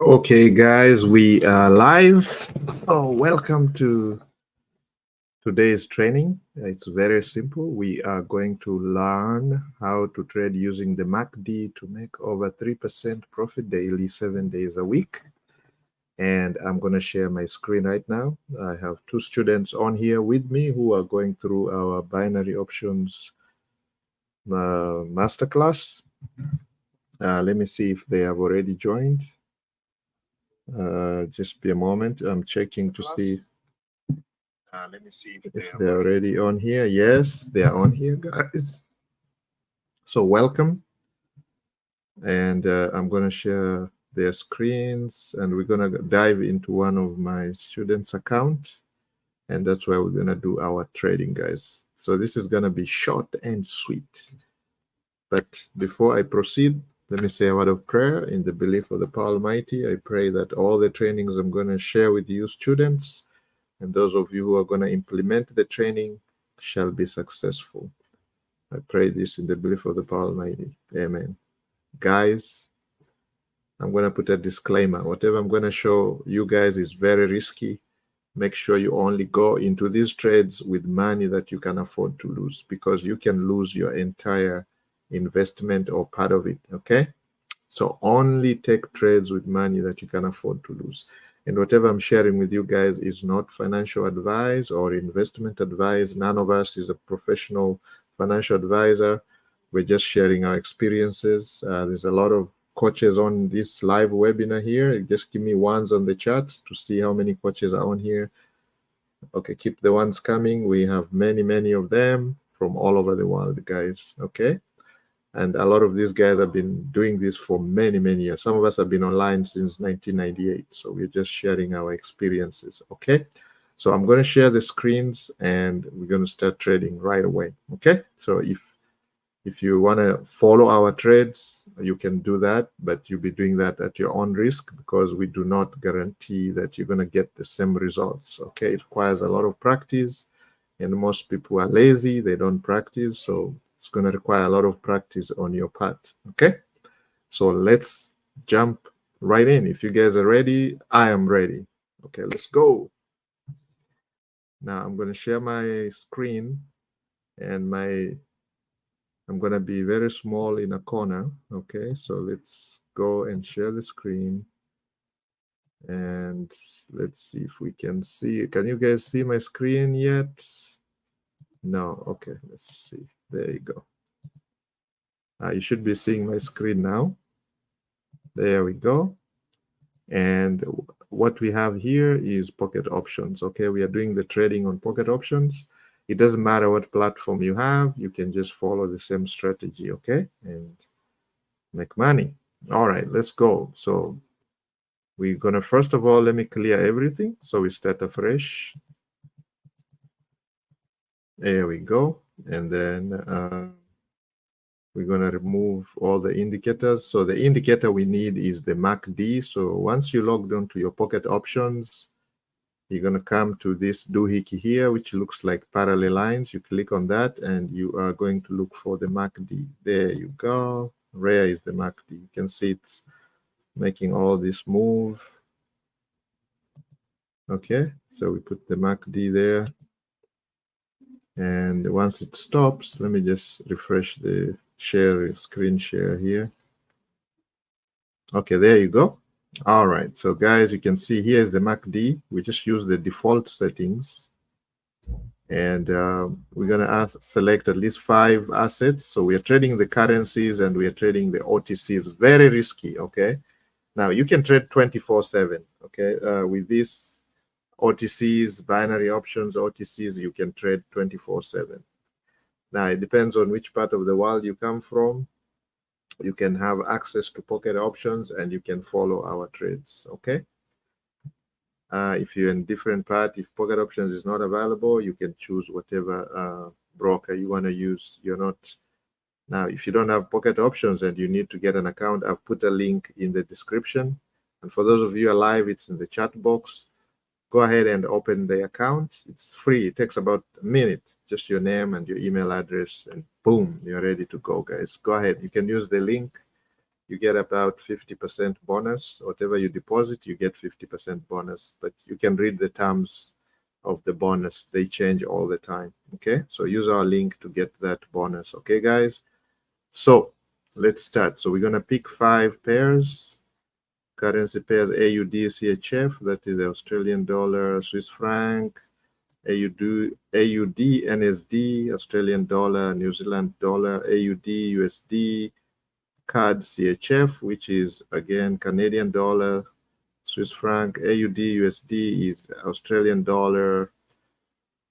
Okay, guys, we are live. Oh, welcome to today's training. It's very simple. We are going to learn how to trade using the MACD to make over 3% profit daily, 7 days a week. And I'm going to share my screen right now. I have two students on here with me who are going through our binary options masterclass. Let me see if they have already joined. Just be a moment. I'm checking to see. Let me see if they're already on here. Yes, they are on here, guys. So welcome. And I'm going to share their screens, and we're going to dive into one of my students' account. And that's where we're going to do our trading, guys. So this is going to be short and sweet. But before I proceed, let me say a word of prayer. In the belief of the power Almighty, I pray that all the trainings I'm going to share with you students and those of you who are going to implement the training shall be successful. I pray this in the belief of the power Almighty. Amen. Guys, I'm going to put a disclaimer. Whatever I'm going to show you guys is very risky. Make sure you only go into these trades with money that you can afford to lose, because you can lose your entire investment or part of it, okay? So only take trades with money that you can afford to lose. And whatever I'm sharing with you guys is not financial advice or investment advice. None of us is a professional financial advisor. We're just sharing our experiences. There's a lot of coaches on this live webinar here. Just give me ones on the charts to see how many coaches are on here. Okay, keep the ones coming. We have many of them from all over the world, guys. Okay. And a lot of these guys have been doing this for many years. Some of us have been online since 1998. So we're just sharing our experiences. Okay. So I'm going to share the screens and we're going to start trading right away. Okay. So if you want to follow our trades, you can do that, but you'll be doing that at your own risk, because we do not guarantee that you're going to get the same results. Okay. It requires a lot of practice, and most people are lazy. They don't practice. So it's going to require a lot of practice on your part. Okay. So let's jump right in. If you guys are ready, I am ready. Okay, let's go. Now I'm going to share my screen, and I'm going to be very small in a corner. Okay, so let's go and share the screen. And let's see if we can see. Can you guys see my screen yet? No. Okay, let's see. There you go. You should be seeing my screen now. There we go. And what we have here is pocket options. Okay, we are doing the trading on pocket options. It doesn't matter what platform you have, you can just follow the same strategy, okay, and make money. All right, let's go. So we're gonna, first of all, let me clear everything. So we start afresh. There we go. And then we're going to remove all the indicators. So the indicator we need is the MACD. So once you logged onto your pocket options, you're going to come to this doohickey here, which looks like parallel lines. You click on that and you are going to look for the MACD. There you go. Where is the MACD? You can see it's making all this move. Okay, so we put the MACD there. And once it stops, let me just refresh the screen share here. Okay, there you go. All right, so guys, you can see here's the MACD. We just use the default settings. And we're going to select at least 5 assets. So we are trading the currencies and we are trading the OTCs. Very risky, okay? Now, you can trade 24/7, okay? With this OTCs, binary options, OTCs, you can trade 24/7. Now, it depends on which part of the world you come from. You can have access to pocket options and you can follow our trades, okay? If you're in different part, if pocket options is not available, you can choose whatever broker you want to use. You're not. Now, if you don't have pocket options and you need to get an account, I've put a link in the description. And for those of you alive, it's in the chat box. Go ahead and open the account. It's free. It takes about a minute. Just your name and your email address, and boom, you're ready to go, guys. Go ahead. You can use the link you get about 50% bonus. Whatever you deposit, you get 50% bonus. But you can read the terms of the bonus. They change all the time. Okay, so use our link to get that bonus. Okay, guys. So let's start. So we're gonna pick 5 pairs. Currency pairs: AUD, CHF, that is the Australian dollar, Swiss franc, AUD, NSD, Australian dollar, New Zealand dollar, AUD, USD, CAD, CHF, which is again Canadian dollar, Swiss franc, AUD, USD is Australian dollar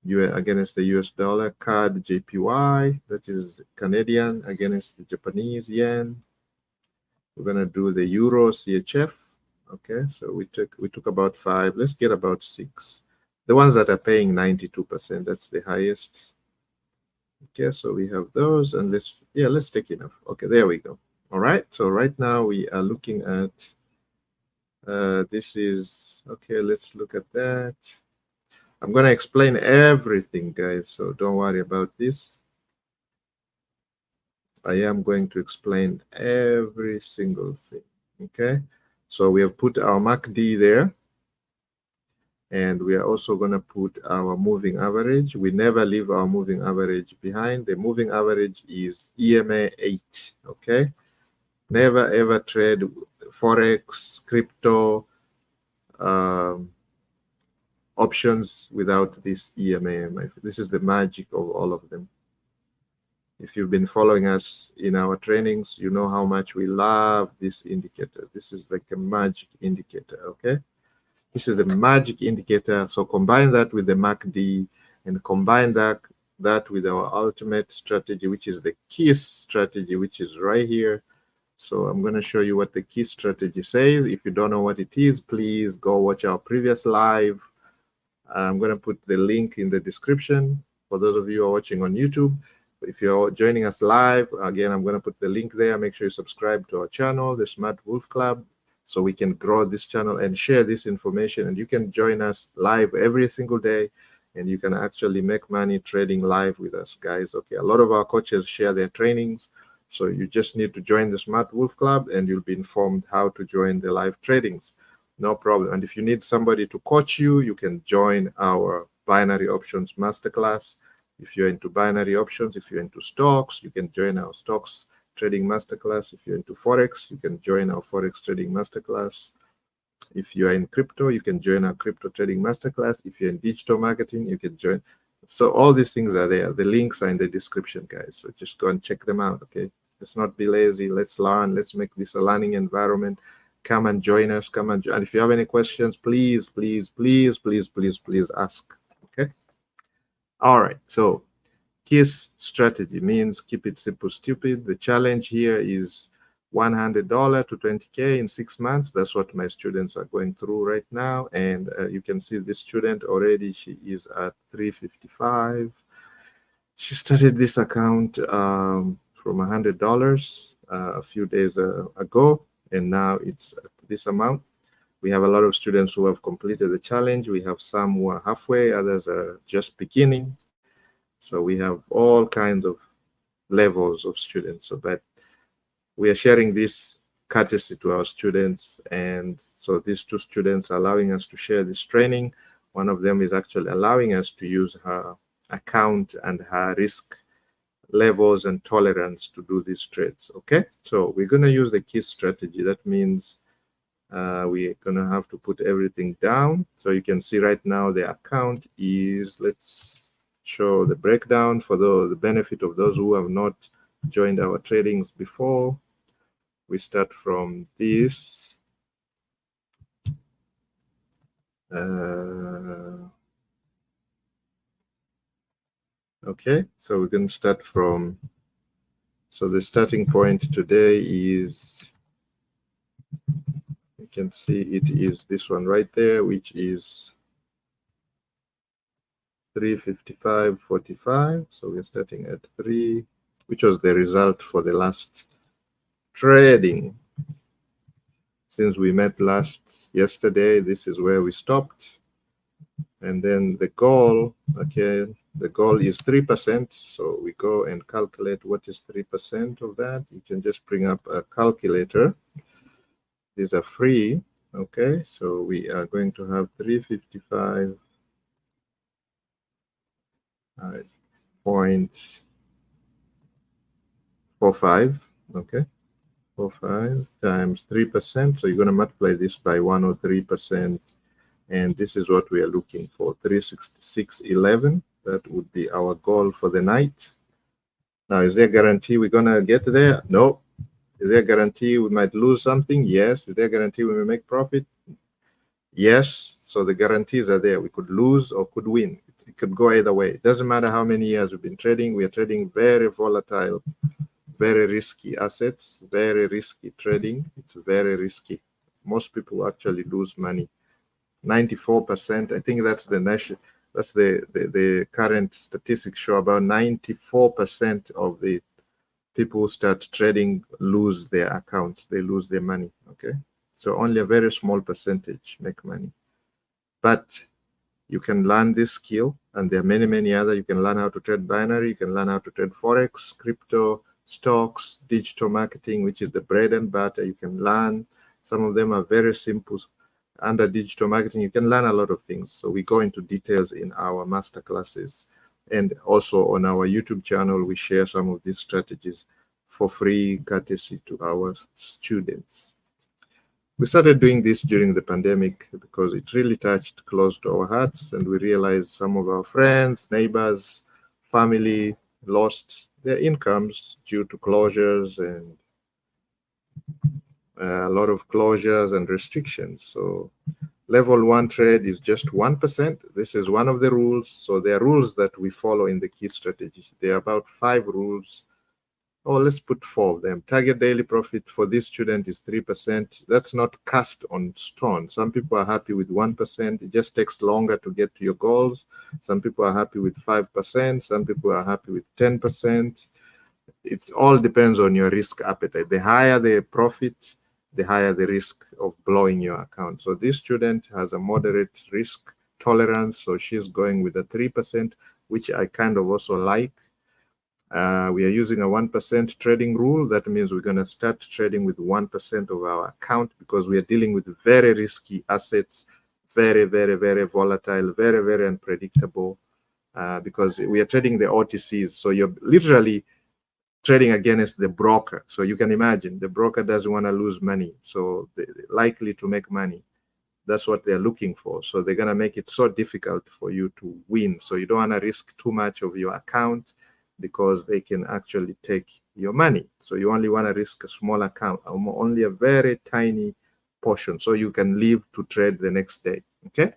against the US dollar, CAD, JPY, that is Canadian against the Japanese yen. We're gonna do the Euro, CHF. Okay, so we took about 5. Let's get about 6. The ones that are paying 92%, that's the highest. Okay, so we have those, and let's take enough. Okay, there we go. All right, so right now we are looking at this is okay. Let's look at that. I'm going to explain everything, guys, so don't worry about this. I am going to explain every single thing. Okay, so we have put our MACD there, and we are also going to put our moving average. We never leave our moving average behind. The moving average is EMA 8. Okay, never ever trade Forex, crypto, options without this EMA. This is the magic of all of them. If you've been following us in our trainings, you know how much we love this indicator. This is like a magic indicator. Okay, this is the magic indicator. So combine that with the MACD, and combine that with our ultimate strategy, which is the KISS strategy, which is right here. So I'm going to show you what the KISS strategy says. If you don't know what it is, please go watch our previous live. I'm going to put the link in the description for those of you who are watching on YouTube. If you're joining us live, again, I'm going to put the link there. Make sure you subscribe to our channel, the Smart Wolf Club, so we can grow this channel and share this information. And you can join us live every single day, and you can actually make money trading live with us, guys. Okay, a lot of our coaches share their trainings, so you just need to join the Smart Wolf Club, and you'll be informed how to join the live tradings. No problem. And if you need somebody to coach you, you can join our binary options masterclass. If you're into binary options, if you're into stocks, you can join our stocks trading masterclass. If you're into Forex, you can join our Forex trading masterclass. If you're in crypto, you can join our crypto trading masterclass. If you're in digital marketing, you can join. So all these things are there. The links are in the description, guys. So just go and check them out, okay? Let's not be lazy. Let's learn. Let's make this a learning environment. Come and join us. Come and join. And if you have any questions, please, please, please, please, please, please ask. Okay. All right. So KISS strategy means keep it simple, stupid. The challenge here is $100 to 20K in 6 months. That's what my students are going through right now. And you can see this student already. She is at 355. She started this account from $100 a few days ago. And now it's this amount. We have a lot of students who have completed the challenge. We have some who are halfway, others are just beginning. So we have all kinds of levels of students. So, but we are sharing this courtesy to our students. And so these 2 students are allowing us to share this training. One of them is actually allowing us to use her account and her risk levels and tolerance to do these trades. Okay, so we're going to use the KISS strategy. That means we're going to have to put everything down. So you can see right now the account is, let's show the breakdown for the benefit of those who have not joined our tradings before. We start from this. Okay, so we're going to start from, so the starting point today is, you can see it is this one right there, which is 355.45. So we're starting at 3, which was the result for the last trading. Since we met yesterday, this is where we stopped. And then the goal, okay, The goal is 3%. So we go and calculate what is 3% of that. You can just bring up a calculator. These are free. Okay, so we are going to have 355.45. Okay, 45 times 3%. So you're going to multiply this by 103%. And this is what we are looking for, 366.11. That would be our goal for the night. Now, is there a guarantee we're going to get there? No. Is there a guarantee we might lose something? Yes. Is there a guarantee we may make profit? Yes. So the guarantees are there. We could lose or could win. It could go either way. It doesn't matter how many years we've been trading. We are trading very volatile, very risky assets, very risky trading. It's very risky. Most people actually lose money. 94%. I think that's the national. That's the current statistics show about 94% of the people who start trading lose their accounts. They lose their money. Okay, so only a very small percentage make money. But you can learn this skill, and there are many other. You can learn how to trade binary. You can learn how to trade forex, crypto, stocks, digital marketing, which is the bread and butter. You can learn. Some of them are very simple. Under digital marketing, you can learn a lot of things. So we go into details in our master classes, and also on our YouTube channel, we share some of these strategies for free, courtesy to our students. We started doing this during the pandemic because it really touched close to our hearts, and we realized some of our friends, neighbors, family lost their incomes due to closures and a lot of closures and restrictions. So level 1 trade is just 1%. This is one of the rules. So there are rules that we follow in the key strategies. There are about 5 rules. Oh, let's put 4 of them. Target daily profit for this student is 3%. That's not cast on stone. Some people are happy with 1%. It just takes longer to get to your goals. Some people are happy with 5%. Some people are happy with 10%. It all depends on your risk appetite. The higher the profit, the higher the risk of blowing your account. So this student has a moderate risk tolerance. So she's going with a 3%, which I kind of also like. We are using a 1% trading rule. That means we're going to start trading with 1% of our account because we are dealing with very risky assets, very volatile, very unpredictable, because we are trading the OTCs. So you're literally trading against the broker. So you can imagine the broker doesn't want to lose money. So they're likely to make money. That's what they're looking for. So they're going to make it so difficult for you to win. So you don't want to risk too much of your account because they can actually take your money. So you only want to risk a small account, only a very tiny portion, so you can leave to trade the next day. Okay.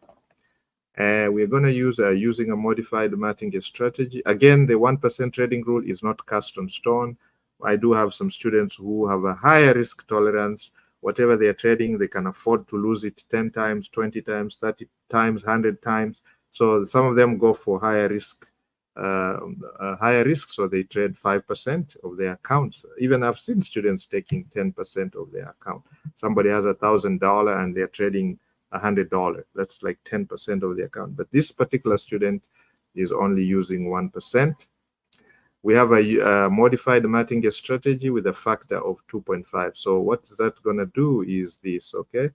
We're going to use using a modified martingale strategy. Again, the 1% trading rule is not cast on stone. I do have some students who have a higher risk tolerance. Whatever they're trading, they can afford to lose it 10 times, 20 times, 30 times, 100 times. So some of them go for higher risk, so they trade 5% of their accounts. Even I've seen students taking 10% of their account. Somebody has $1,000 and they're trading $100. That's like 10% of the account. But this particular student is only using 1%. We have a modified martingale strategy with a factor of 2.5. So what is that going to do is this. Okay,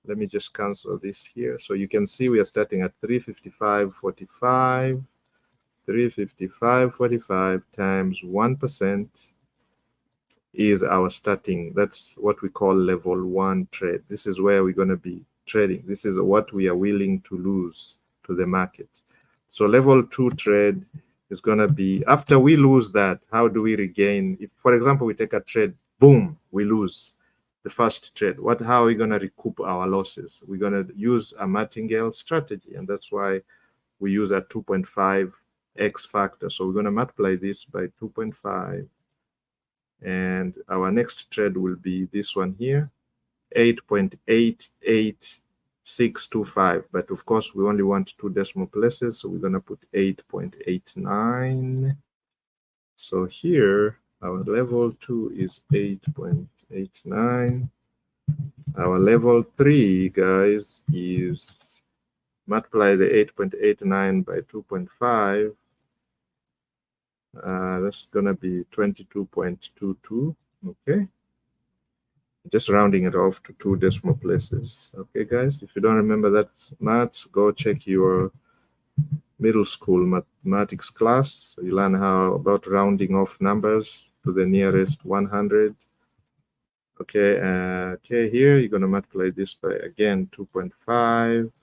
let me just cancel this here. So you can see we are starting at 355.45. 355.45 times 1% is our starting. That's what we call level 1 trade. This is where we're going to be trading. This is what we are willing to lose to the market. So level 2 trade is going to be, after we lose that, how do we regain? If, for example, we take a trade, boom, we lose the first trade. How are we going to recoup our losses? We're going to use a martingale strategy, and that's why we use a 2.5x factor. So we're going to multiply this by 2.5, and our next trade will be this one here, 8.88625. But of course, we only want 2 decimal places, so we're going to put 8.89. So here, our level 2 is 8.89. Our level 3, guys, is multiply the 8.89 by 2.5. That's gonna be 22.22. Okay, just rounding it off to 2 decimal places. Okay, guys, if you don't remember that maths, go check your middle school mathematics class. You learn how about rounding off numbers to the nearest 100. Okay, okay, here you're gonna multiply this by again 2.5.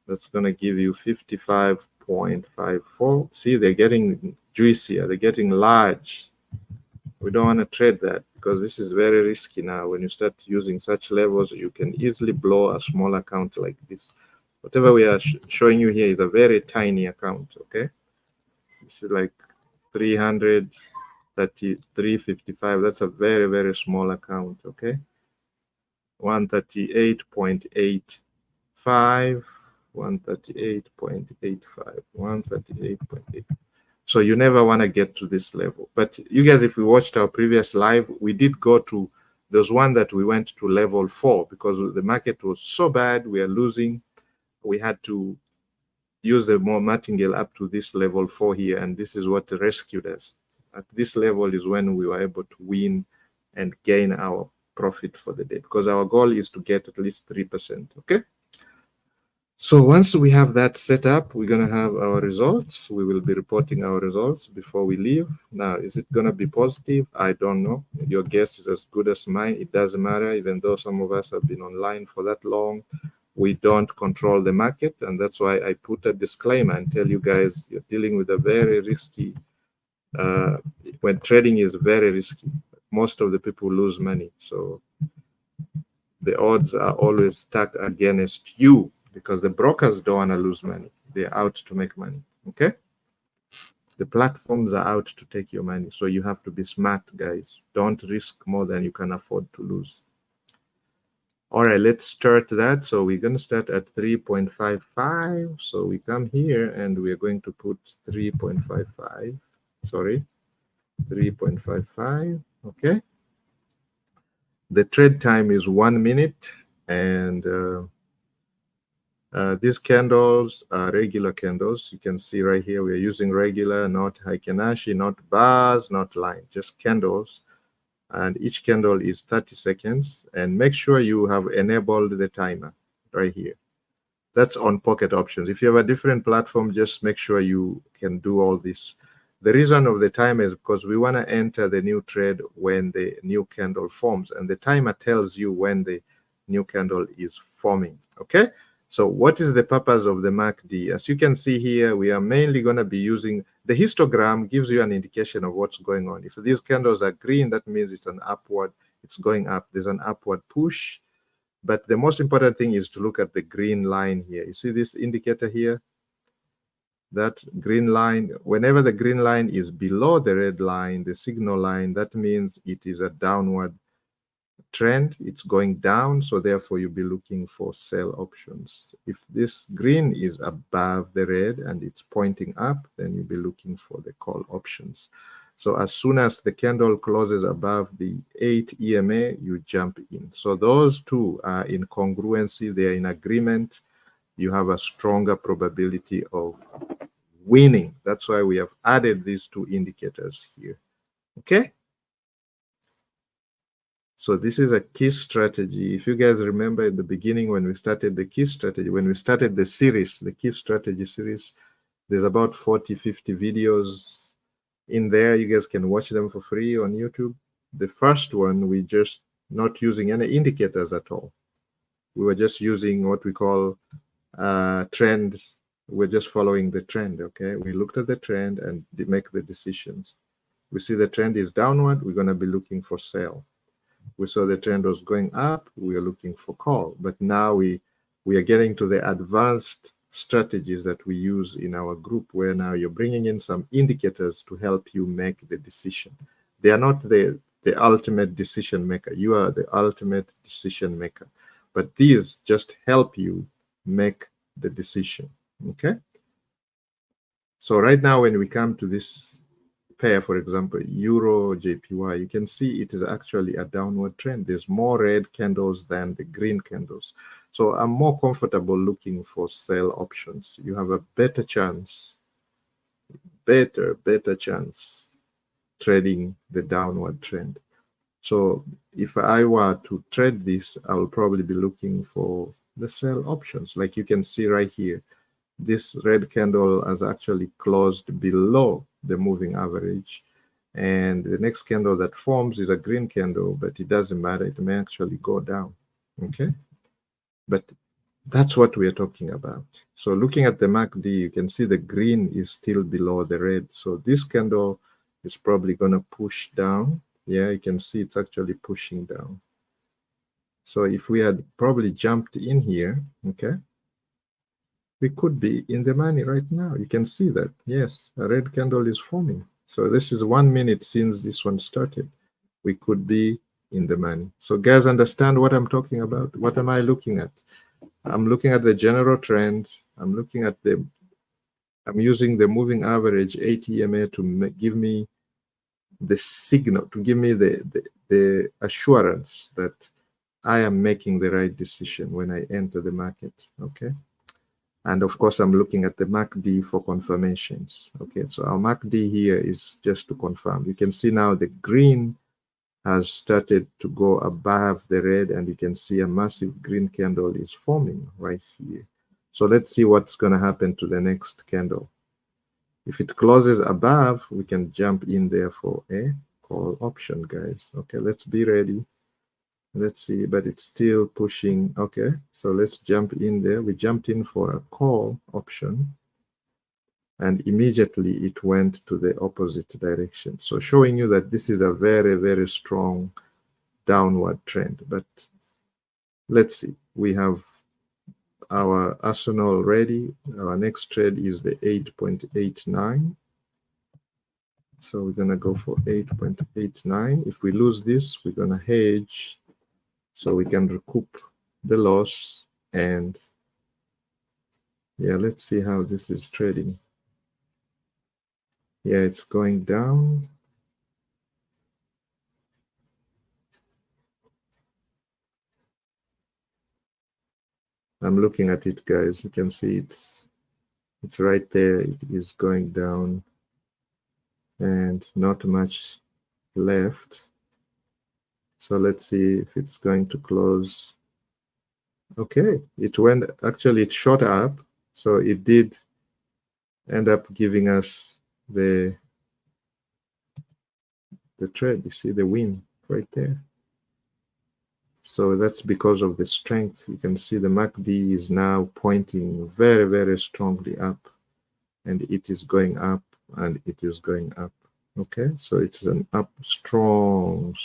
That's gonna give you 55.54. See, they're getting juicier, they're getting large. We don't want to trade that because this is very risky now. When you start using such levels, you can easily blow a small account like this. Whatever we are showing you here is a very tiny account, okay? This is like 333.55. That's a very, very small account, okay? 138.85, 138.85, 138.8. So you never want to get to this level. But you guys, if we watched our previous live, we did go to, there's one that we went to level 4 because the market was so bad, we are losing. We had to use the more martingale up to this level 4 here, and this is what rescued us. At this level is when we were able to win and gain our profit for the day, because our goal is to get at least 3%. Okay. So once we have that set up, we're going to have our results. We will be reporting our results before we leave. Now, is it going to be positive? I don't know. Your guess is as good as mine. It doesn't matter, even though some of us have been online for that long. We don't control the market, and that's why I put a disclaimer and tell you guys you're dealing with a very risky, when trading is very risky, most of the people lose money. So the odds are always stacked against you, because the brokers don't want to lose money. They're out to make money, okay? The platforms are out to take your money. So you have to be smart, guys. Don't risk more than you can afford to lose. All right, let's start that. So we're going to start at 3.55. So we come here and we're going to put 3.55. Sorry, 3.55, okay? The trade time is 1 minute, and these candles are regular candles. You can see right here, we're using regular, not Heikinashi, not bars, not line, just candles. And each candle is 30 seconds. And make sure you have enabled the timer right here. That's on Pocket Options. If you have a different platform, just make sure you can do all this. The reason of the timer is because we want to enter the new trade when the new candle forms. And the timer tells you when the new candle is forming, okay? So what is the purpose of the MACD? As you can see here, we are mainly going to be using the histogram. Gives you an indication of what's going on. If these candles are green, that means it's an upward, it's going up. There's an upward push. But the most important thing is to look at the green line here. You see this indicator here? That green line, whenever the green line is below the red line, the signal line, that means it is a downward trend. It's going down, so therefore you'll be looking for sell options. If this green is above the red and it's pointing up, then you'll be looking for the call options. So as soon as the candle closes above the 8 EMA, you jump in. So those two are in congruency, they're in agreement. You have a stronger probability of winning. That's why we have added these two indicators here. Okay. So this is a key strategy. If you guys remember in the beginning when we started the key strategy, when we started the series, the key strategy series, there's about 40, 50 videos in there. You guys can watch them for free on YouTube. The first one, we just not using any indicators at all. We were just using what we call trends. We're just following the trend, okay? We looked at the trend and make the decisions. We see the trend is downward, we're going to be looking for sell. We saw the trend was going up, we are looking for call. But now we are getting to the advanced strategies that we use in our group, where now you're bringing in some indicators to help you make the decision. They are not the ultimate decision maker. You are the ultimate decision maker. But these just help you make the decision, okay? So right now, when we come to this pair, for example, Euro JPY, you can see it is actually a downward trend. There's more red candles than the green candles. So I'm more comfortable looking for sell options. You have a better chance. better chance trading the downward trend. So if I were to trade this, I'll probably be looking for the sell options. Like you can see right here, this red candle has actually closed below the moving average. And the next candle that forms is a green candle, but it doesn't matter. It may actually go down. Okay. But that's what we are talking about. So looking at the MACD, you can see the green is still below the red. So this candle is probably going to push down. Yeah, you can see it's actually pushing down. So if we had probably jumped in here, okay, we could be in the money right now. You can see that. Yes, a red candle is forming. So this is 1 minute since this one started. We could be in the money. So guys, understand what I'm talking about? What am I looking at? I'm looking at the general trend. I'm using the moving average 8 EMA to give me the signal, to give me the assurance that I am making the right decision when I enter the market. Okay. And of course, I'm looking at the MACD for confirmations. Okay, so our MACD here is just to confirm. You can see now the green has started to go above the red, and you can see a massive green candle is forming right here. So let's see what's going to happen to the next candle. If it closes above, we can jump in there for a call option, guys. Okay, let's be ready. Let's see, but it's still pushing. Okay, so let's jump in there. We jumped in for a call option, and immediately it went to the opposite direction. So showing you that this is a very strong downward trend. But let's see, we have our arsenal ready. Our next trade is the 8.89. So we're gonna go for 8.89. If we lose this, we're gonna hedge so we can recoup the loss. And yeah, let's see how this is trading. Yeah, it's going down. I'm looking at it, guys. You can see it's right there. It is going down and not much left. So let's see if it's going to close. Okay, it went, actually it shot up. So it did end up giving us the trade. You see the win right there. So that's because of the strength. You can see the MACD is now pointing very strongly up, and it is going up, and it is going up. Okay, so it's an strong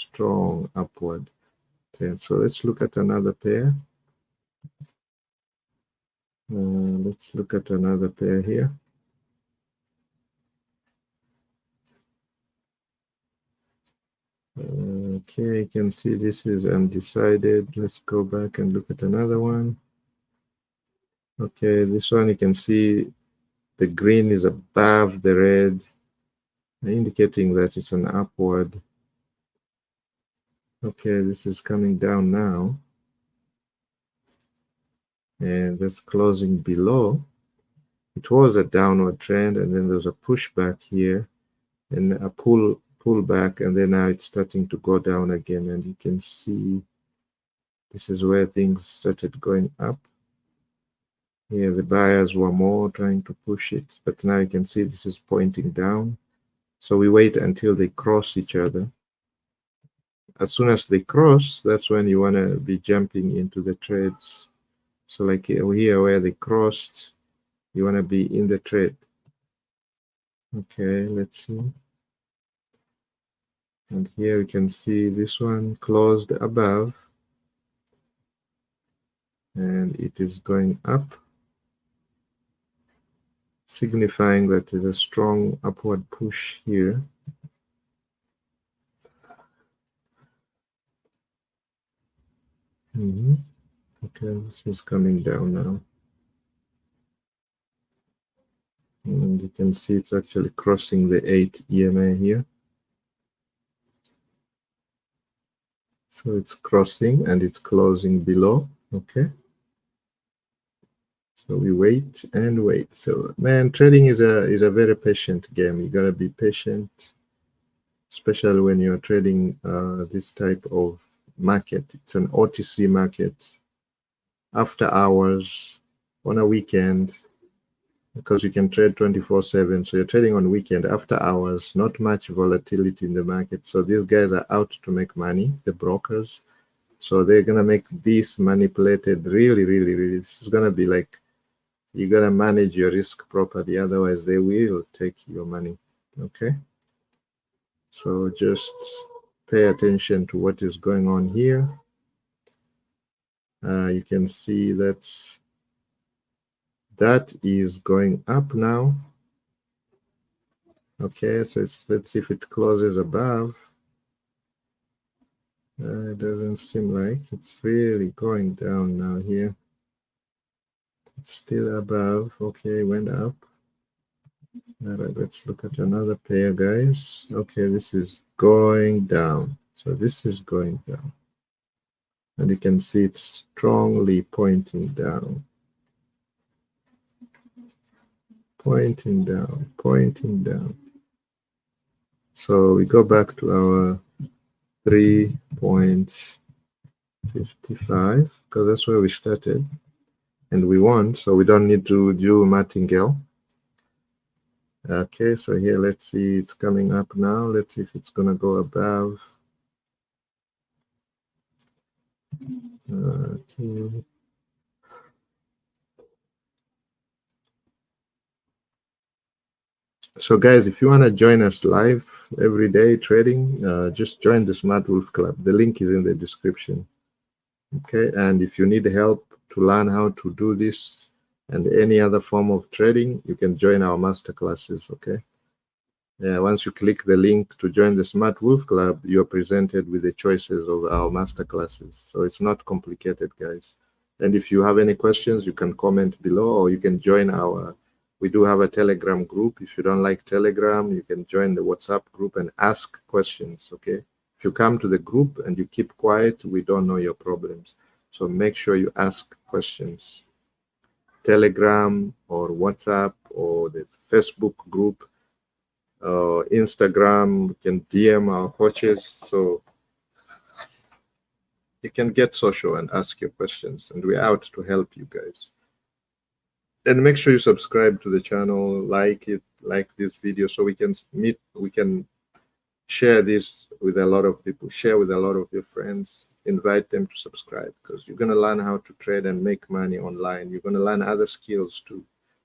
upward trend. So let's look at another pair. Let's look at another pair here. Okay, you can see this is undecided. Let's go back and look at another one. Okay, this one you can see the green is above the red, indicating that it's an upward. Okay, this is coming down now. And that's closing below. It was a downward trend, and then there's a pushback here and a pull back, and then now it's starting to go down again. And you can see this is where things started going up. Here the buyers were more trying to push it, but now you can see this is pointing down. So we wait until they cross each other. As soon as they cross, that's when you want to be jumping into the trades. So like here where they crossed, you want to be in the trade. Okay, let's see. And here we can see this one closed above, and it is going up, signifying that there's a strong upward push here. Okay, this is coming down now. And you can see it's actually crossing the 8 EMA here. So it's crossing and it's closing below. Okay. So we wait and wait. So man, trading is a very patient game. You gotta be patient, especially when you're trading this type of market. It's an OTC market, after hours, on a weekend, because you can trade 24/7. So you're trading on weekend, after hours, not much volatility in the market. So these guys are out to make money, the brokers. So they're gonna make this manipulated really, really, really. This is gonna be like, you gotta manage your risk properly, otherwise they will take your money. Okay, so just pay attention to what is going on here. You can see that is going up now. Okay, so let's see if it closes above. It doesn't seem like it's really going down now here. It's still above. Okay, went up. All right, let's look at another pair, guys. Okay, this is going down. So this is going down. And you can see it's strongly pointing down. Pointing down, pointing down. So we go back to our 3.55, because that's where we started. And we won, so we don't need to do martingale. Okay, so here, let's see, it's coming up now. Let's see if it's gonna go above. Okay. So guys, if you want to join us live every day trading, just join the Smart Wolf Club. The link is in the description. Okay, and if you need help to learn how to do this and any other form of trading, you can join our master classes. Okay, yeah, once you click the link to join the Smart Wolf Club, you're presented with the choices of our master classes. So it's not complicated, guys. And if you have any questions, you can comment below, or you can join our, we do have a Telegram group. If you don't like Telegram, you can join the WhatsApp group and ask questions. Okay, if you come to the group and you keep quiet, we don't know your problems. So make sure you ask questions. Telegram or WhatsApp or the Facebook group, Instagram, you can DM our coaches. So you can get social and ask your questions, and we're out to help you guys. And make sure you subscribe to the channel, like it, like this video, so we can meet, we can share this with a lot of people, share with a lot of your friends, invite them to subscribe, because you're going to learn how to trade and make money online. You're going to learn other skills too.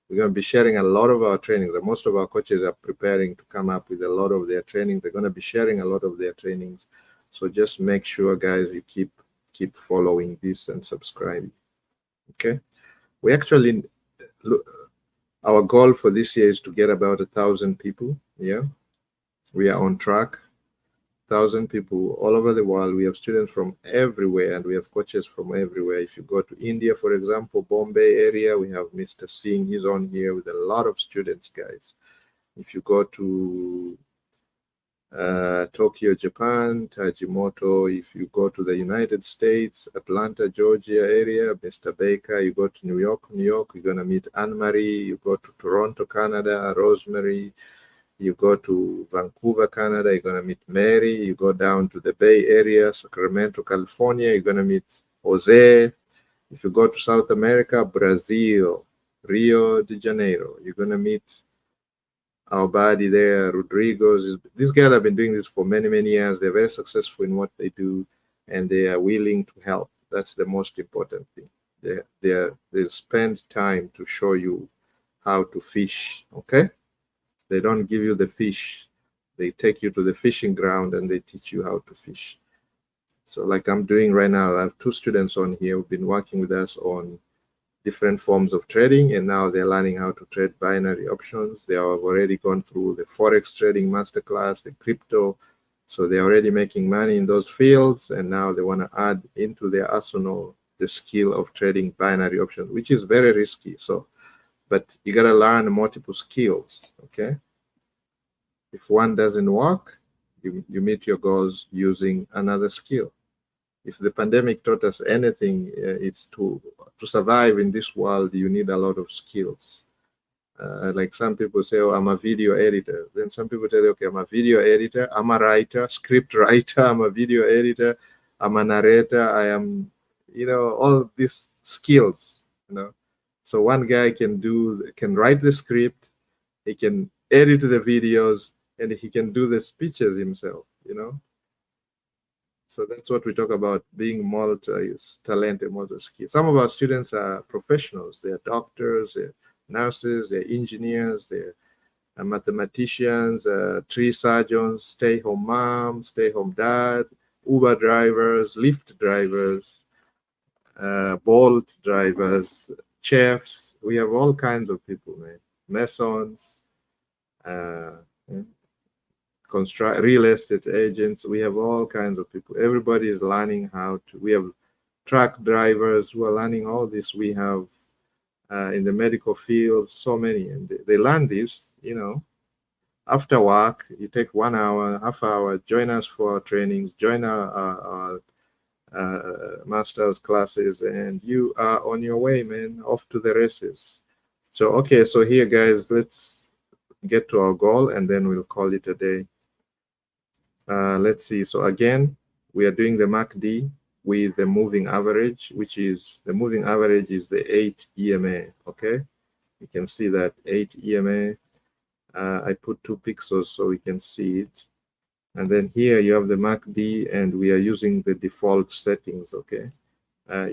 We're going to be sharing a lot of our training. Most of our coaches are preparing to come up with a lot of their training. They're going to be sharing a lot of their trainings. So just make sure, guys, you keep following this and subscribing. Okay, we actually, our goal for this year is to get about 1,000 people. Yeah, we are on track. 1,000 people all over the world. We have students from everywhere, and we have coaches from everywhere. If you go to India, for example, Bombay area, we have Mr. Singh. He's on here with a lot of students, guys. If you go to Tokyo, Japan, Tajimoto. If you go to the United States, Atlanta, Georgia area, Mr. Baker. You go to New York, you're going to meet Anne-Marie. You go to Toronto, Canada, Rosemary. You go to Vancouver, Canada, you're going to meet Mary. You go down to the Bay Area, Sacramento, California, you're going to meet Jose. If you go to South America, Brazil, Rio de Janeiro, you're going to meet our buddy there, Rodrigo's. These guys have been doing this for many, many years. They're very successful in what they do, and they are willing to help. That's the most important thing. They spend time to show you how to fish, okay? They don't give you the fish. They take you to the fishing ground and they teach you how to fish. So like I'm doing right now, I have 2 students on here who've been working with us on different forms of trading, and now they're learning how to trade binary options. They have already gone through the Forex trading masterclass, the crypto. So they're already making money in those fields, and now they want to add into their arsenal the skill of trading binary options, which is very risky. So, but you got to learn multiple skills, okay? If one doesn't work, you meet your goals using another skill. If the pandemic taught us anything, it's to to survive in this world, you need a lot of skills. Like some people say, oh, I'm a video editor. Then some people tell you, okay, I'm a video editor, I'm a writer, script writer, I'm a video editor, I'm a narrator, I am, you know, all these skills, you know. So one guy can write the script, he can edit the videos, and he can do the speeches himself, you know. So that's what we talk about, being multi-talented, multi-skilled. Some of our students are professionals. They're doctors, they're nurses, they're engineers, they're mathematicians, tree surgeons, stay-home moms, stay-home dad, Uber drivers, Lyft drivers, Bolt drivers, chefs. We have all kinds of people, man. Masons, real estate agents. We have all kinds of people. Everybody is learning how to. We have truck drivers who are learning all this. We have in the medical field, so many, and they learn this, you know. After work, you take 1 hour, half hour, join us for our trainings, join our master's classes, and you are on your way, man, off to the races. So, okay, so here, guys, let's get to our goal, and then we'll call it a day. Let's see. So again, we are doing the MACD with the moving average, which is the moving average is the 8 EMA. Okay, you can see that 8 EMA. I put 2 pixels so we can see it. And then here you have the MACD, and we are using the default settings. Okay,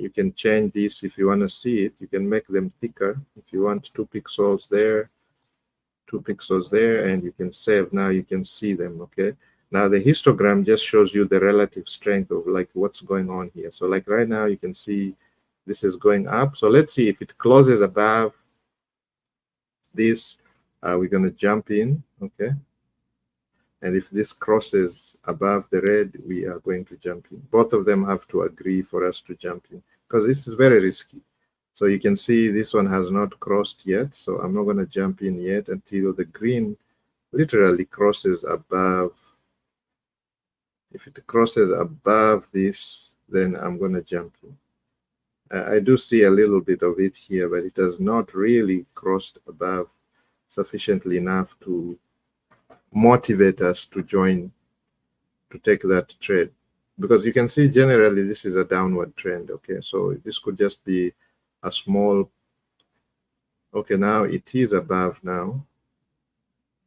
you can change this if you want to see it. You can make them thicker if you want. 2 pixels there, 2 pixels there, and you can save. Now you can see them. Okay. Now the histogram just shows you the relative strength of like what's going on here. So like right now you can see this is going up. So let's see if it closes above this, we're going to jump in. Okay. And if this crosses above the red, we are going to jump in. Both of them have to agree for us to jump in, because this is very risky. So you can see this one has not crossed yet. So I'm not going to jump in yet until the green literally crosses above. If it crosses above this, then I'm going to jump in. I do see a little bit of it here, but it has not really crossed above sufficiently enough to motivate us to join, to take that trade. Because you can see generally this is a downward trend. Okay, so this could just be a small, okay, now it is above now.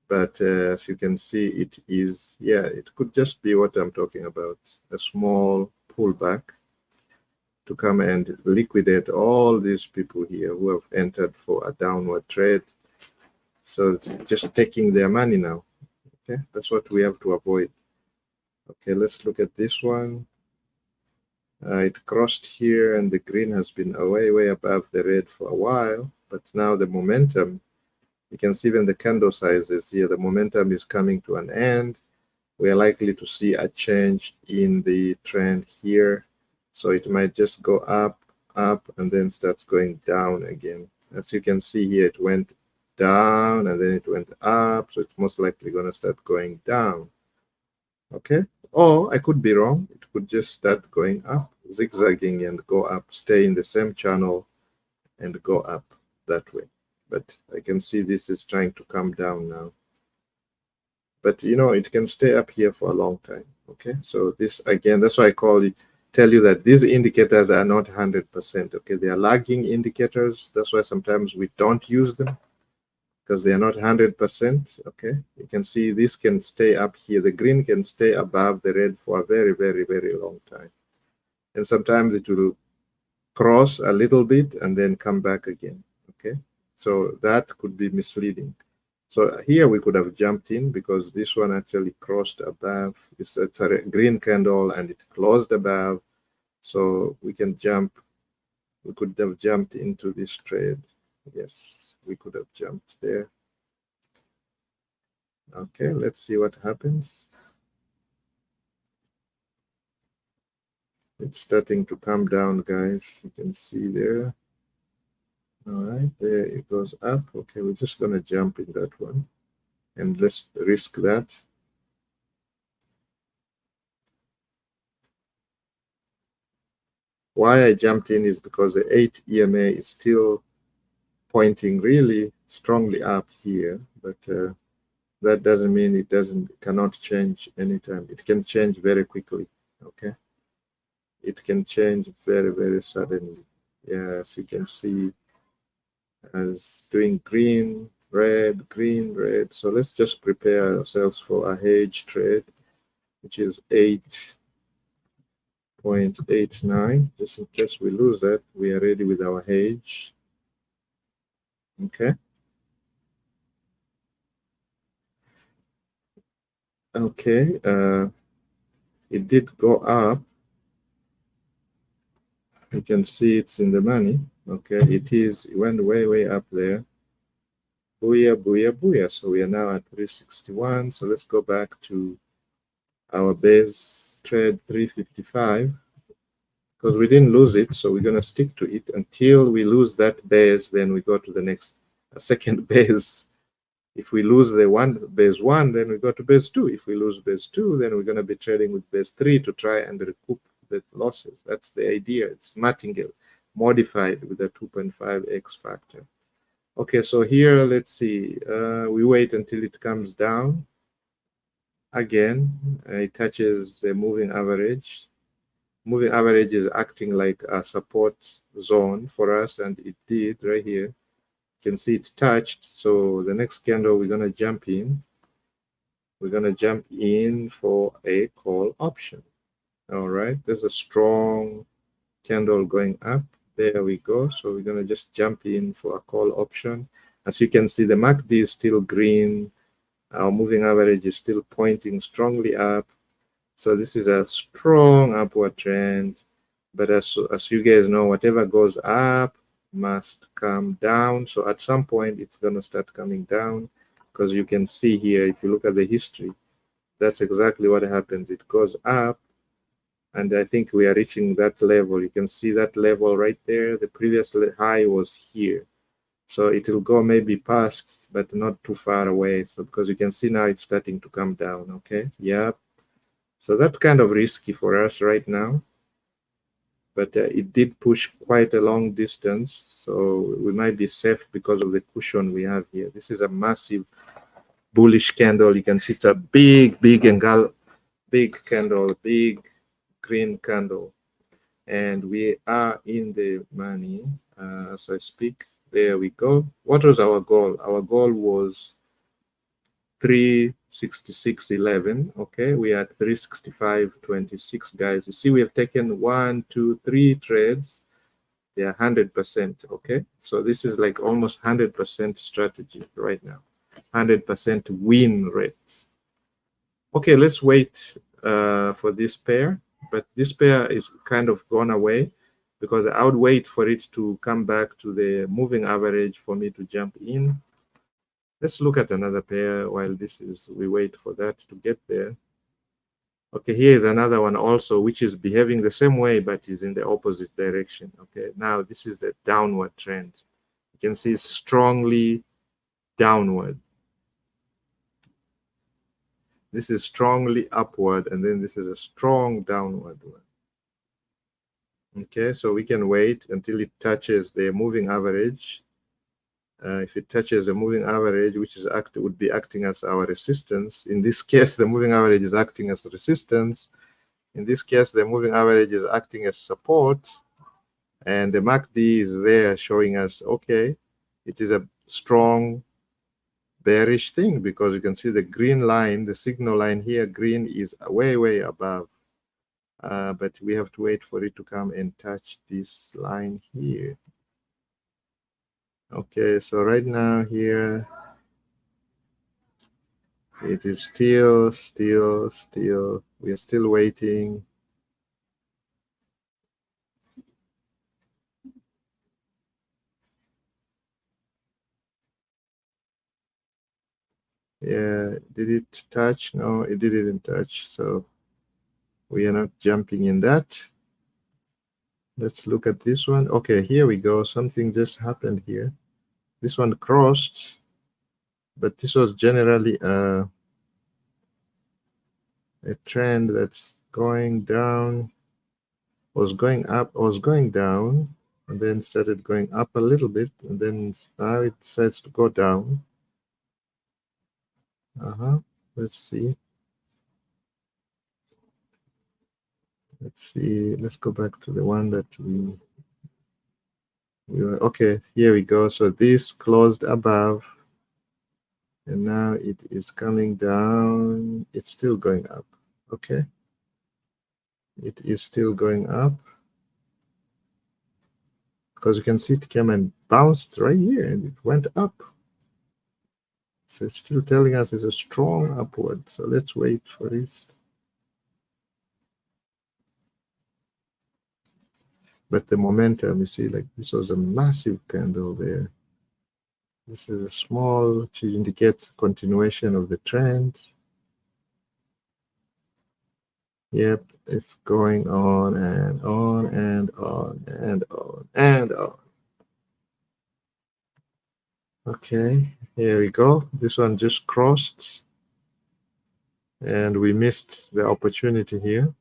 But as you can see, it is, yeah, it could just be what I'm talking about, a small pullback to come and liquidate all these people here who have entered for a downward trade. So it's just taking their money now. Okay, that's what we have to avoid. Okay, let's look at this one. It crossed here, and the green has been way above the red for a while, but now the momentum, you can see even the candle sizes here, the momentum is coming to an end. We are likely to see a change in the trend here. So it might just go up, and then starts going down again. As you can see here, it went down and then it went up. So it's most likely going to start going down. Okay. Or I could be wrong. It could just start going up, zigzagging and go up, stay in the same channel and go up that way. But I can see this is trying to come down now. But you know, it can stay up here for a long time. Okay, so this again, that's why I tell you that these indicators are not 100%. Okay, they are lagging indicators. That's why sometimes we don't use them, because they are not 100%. Okay, you can see this can stay up here. The green can stay above the red for a very long time, and sometimes it will cross a little bit and then come back again. Okay, so that could be misleading. So here we could have jumped in because this one actually crossed above. It's a green candle and it closed above. So we can jump. We could have jumped into this trade. Yes, we could have jumped there. Okay, let's see what happens. It's starting to come down, guys. You can see there. All right, there it goes up. Okay, we're just going to jump in that one. And let's risk that. Why I jumped in is because the 8 EMA is still pointing really strongly up here, but that doesn't mean it cannot change anytime. It can change very quickly. Okay, it can change very, very suddenly. Yes, you can see as doing green, red, green, red. So let's just prepare ourselves for a hedge trade, which is 8.89. Just in case we lose that, we are ready with our hedge. Okay. Okay. It did go up. You can see it's in the money. Okay, it went way, way up there. Booyah, booyah, booyah. So we are now at 361. So let's go back to our base trade 355 because we didn't lose it. So we're going to stick to it until we lose that base. Then we go to the next second base. If we lose the base one, then we go to base two. If we lose base two, then we're going to be trading with base three to try and recoup the losses. That's the idea. It's martingale modified with a 2.5x factor. Okay, so here, let's see. We wait until it comes down. Again, it touches the moving average. Moving average is acting like a support zone for us, and it did right here. You can see it touched. So the next candle, we're going to jump in. We're going to jump in for a call option. All right, there's a strong candle going up. There we go. So we're going to just jump in for a call option. As you can see, the MACD is still green. Our moving average is still pointing strongly up. So this is a strong upward trend. But as you guys know, whatever goes up must come down. So at some point, it's going to start coming down because you can see here, if you look at the history, that's exactly what happens. It goes up. And I think we are reaching that level. You can see that level right there. The previous high was here. So it will go maybe past, but not too far away. So because you can see now it's starting to come down. Okay. Yep. So that's kind of risky for us right now. But it did push quite a long distance. So we might be safe because of the cushion we have here. This is a massive bullish candle. You can see it's a big candle, big green candle, and we are in the money as I speak. There we go. What was our goal? Our goal was 366.11. Okay, we are at 365.26, guys. You see, we have taken 1, 2, 3 trades. They are 100%. Okay, so this is like almost 100% strategy right now, 100% win rate. Okay, let's wait for this pair. But this pair is kind of gone away because I would wait for it to come back to the moving average for me to jump in. Let's look at another pair while we wait for that to get there. Okay, here is another one also, which is behaving the same way, but is in the opposite direction. Okay, now this is the downward trend. You can see it's strongly downward. This is strongly upward, and then this is a strong downward one. Okay, so we can wait until it touches the moving average. If it touches the moving average, which would be acting as our resistance. In this case, the moving average is acting as resistance. In this case, the moving average is acting as support. And the MACD is there showing us, okay, it is a strong bearish thing because you can see the green line, the signal line here, green is way, way above. But we have to wait for it to come and touch this line here. Okay, so right now here, it is still, we are still waiting. Yeah, did it touch? No, it didn't touch. So we are not jumping in that. Let's look at this one. Okay, here we go. Something just happened here. This one crossed, but this was generally a trend that's going down. was going up, was going down, and then started going up a little bit, and then now it decides to go down. Let's see. Let's go back to the one that we were, okay, here we go. So this closed above, and now it is coming down. It's still going up. Okay, it is still going up, because you can see it came and bounced right here and it went up. So it's still telling us it's a strong upward. So let's wait for this. But the momentum, you see, like this was a massive candle there. This is a small, which indicates continuation of the trend. Yep, it's going on and on and on and on and on. Okay, here we go. This one just crossed, and we missed the opportunity here.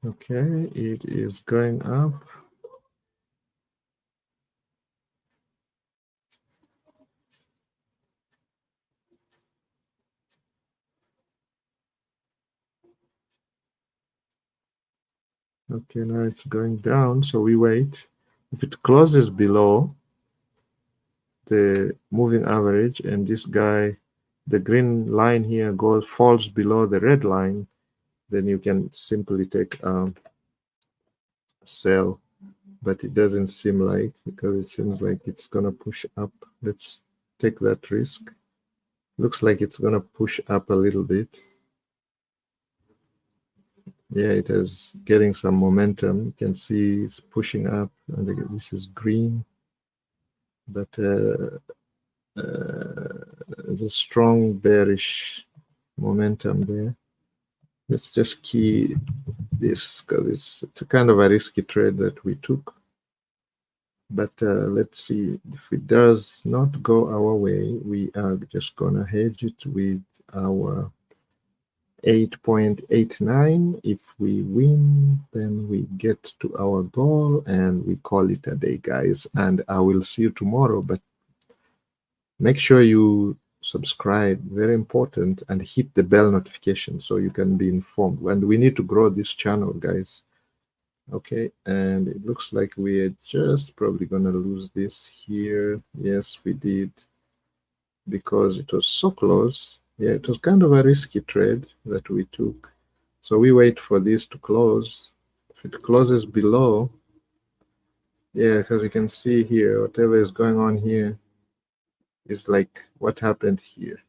Okay, it is going up. Okay, now it's going down, so we wait. If it closes below the moving average, and this guy, the green line here, falls below the red line, then you can simply take sell. But it doesn't seem like, because it seems like it's gonna push up. Let's take that risk. Looks like it's gonna push up a little bit. Yeah, it is getting some momentum. You can see it's pushing up, and this is green, but there's a strong bearish momentum there. Let's just key this, because it's a kind of a risky trade that we took. But let's see, if it does not go our way, we are just gonna hedge it with our 8.89. If we win, then we get to our goal and we call it a day, guys. And I will see you tomorrow. But make sure you subscribe, very important, and hit the bell notification so you can be informed. And we need to grow this channel, guys. Okay, and it looks like we are just probably gonna lose this here. Yes, we did, because it was so close. Yeah, it was kind of a risky trade that we took. So we wait for this to close. If it closes below, yeah, because you can see here, whatever is going on here is like what happened here.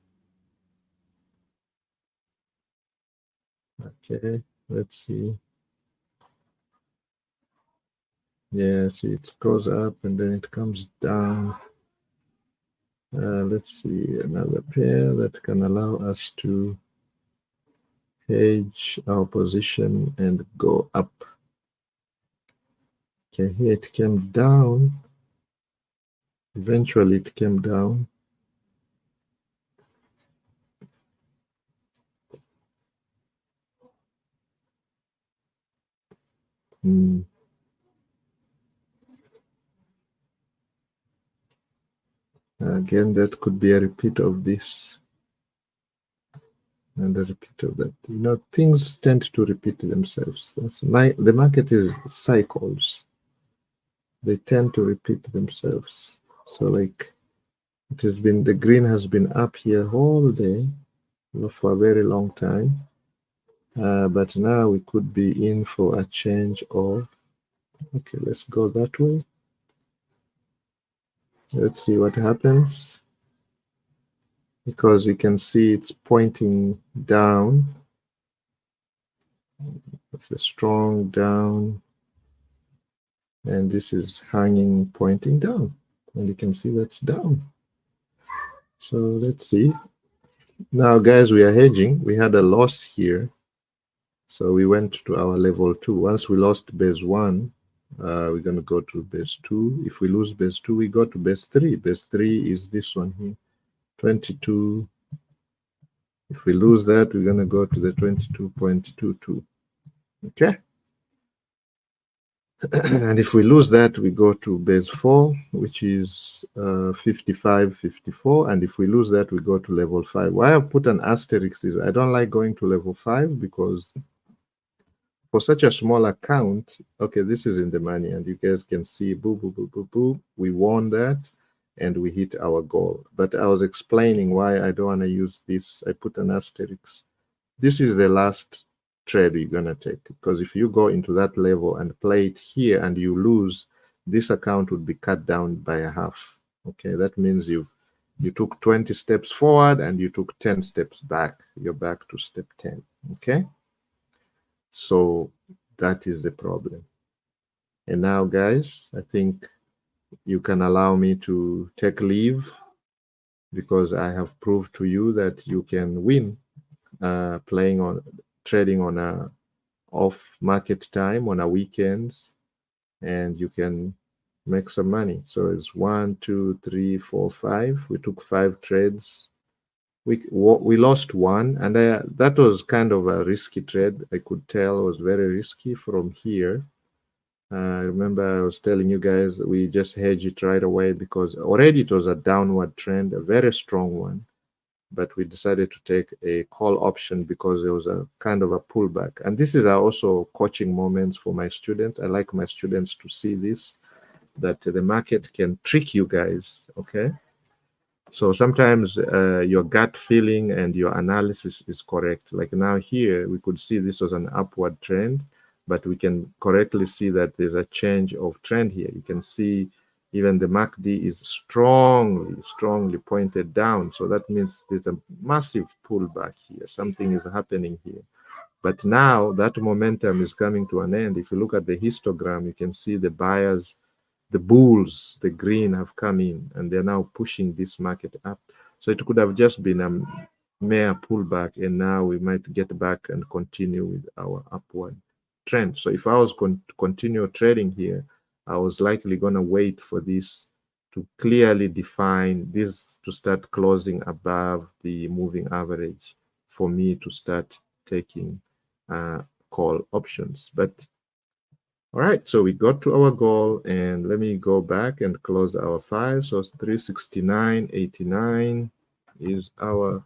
Okay, let's see. Yeah, see, it goes up and then it comes down. Let's see, another pair that can allow us to hedge our position and go up. Okay, here it came down. Eventually it came down. Again, that could be a repeat of this and a repeat of that. You know, things tend to repeat themselves. The market is cycles. They tend to repeat themselves. So like it has been, the green has been up here all day for a very long time. But now we could be in for a change of, okay, let's go that way. Let's see what happens, because you can see it's pointing down. It's a strong down, and this is hanging, pointing down, and you can see that's down. So let's see. Now, guys, we are hedging. We had a loss here, so we went to our level 2. Once we lost base 1, we're going to go to base 2. If we lose base 2, we go to base 3. Base 3 is this one here, 22. If we lose that, we're going to go to the 22.22. Okay. And if we lose that, we go to base 4, which is 55.54. And if we lose that, we go to level 5. Why I put an asterisk is I don't like going to level 5 because for such a small account, okay, this is in the money, and you guys can see, boo, boo, boo, boo, boo. We won that, and we hit our goal. But I was explaining why I don't want to use this. I put an asterisk. This is the last trade we're going to take, because if you go into that level and play it here and you lose, this account would be cut down by a half. Okay, that means you took 20 steps forward and you took 10 steps back. You're back to step 10. Okay. So that is the problem. And now, guys, I think you can allow me to take leave, because I have proved to you that you can win trading on a off market time on a weekend, and you can make some money. So it's 1, 2, 3, 4, 5. We took 5 trades. We lost one, and that was kind of a risky trade. I could tell it was very risky from here. I remember I was telling you guys we just hedged it right away because already it was a downward trend, a very strong one. But we decided to take a call option because there was a kind of a pullback. And this is also coaching moments for my students. I like my students to see this, that the market can trick you guys, okay? So sometimes your gut feeling and your analysis is correct. Like now here, we could see this was an upward trend, but we can correctly see that there's a change of trend here. You can see even the MACD is strongly pointed down. So that means there's a massive pullback here. Something is happening here. But now that momentum is coming to an end. If you look at the histogram, you can see the buyers, the bulls, the green have come in, and they're now pushing this market up. So it could have just been a mere pullback, and now we might get back and continue with our upward trend. So if I was going to continue trading here, I was likely going to wait for this to clearly define this, to start closing above the moving average for me to start taking call options. But all right, so we got to our goal, and let me go back and close our file. So 369.89 is our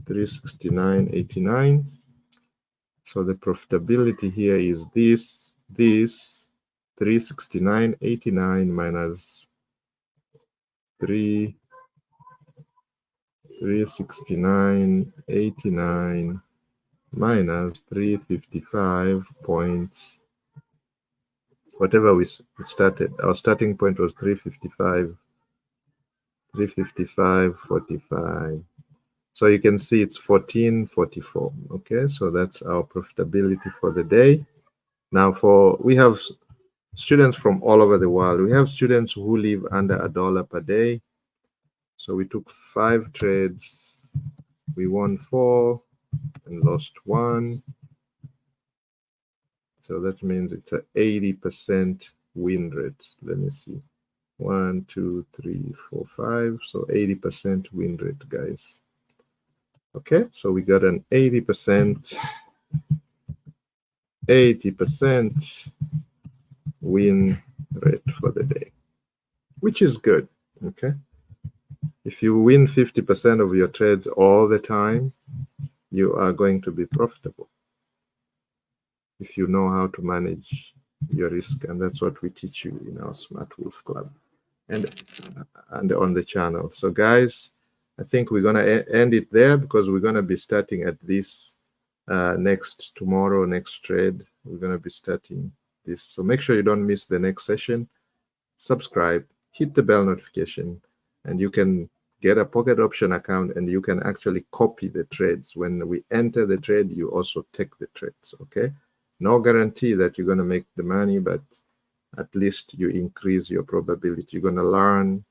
369.89. So the profitability here is this 369.89 minus 369.89 minus 355 points. Whatever we started, our starting point was 355.45. So you can see it's 14.44. Okay, so that's our profitability for the day. Now we have students from all over the world. We have students who live under $1 per day. So we took 5 trades. We won 4 and lost 1. So that means it's an 80% win rate. Let me see. 1, 2, 3, 4, 5. So 80% win rate, guys. Okay, so we got an 80% win rate for the day, which is good. Okay, if you win 50% of your trades all the time, you are going to be profitable if you know how to manage your risk. And that's what we teach you in our Smart Wolf Club and on the channel. So guys, I think we're going to end it there, because we're going to be starting at this next trade. We're going to be starting this. So make sure you don't miss the next session. Subscribe, hit the bell notification, and you can get a Pocket Option account, and you can actually copy the trades. When we enter the trade, you also take the trades. Okay, no guarantee that you're going to make the money, but at least you increase your probability. You're going to learn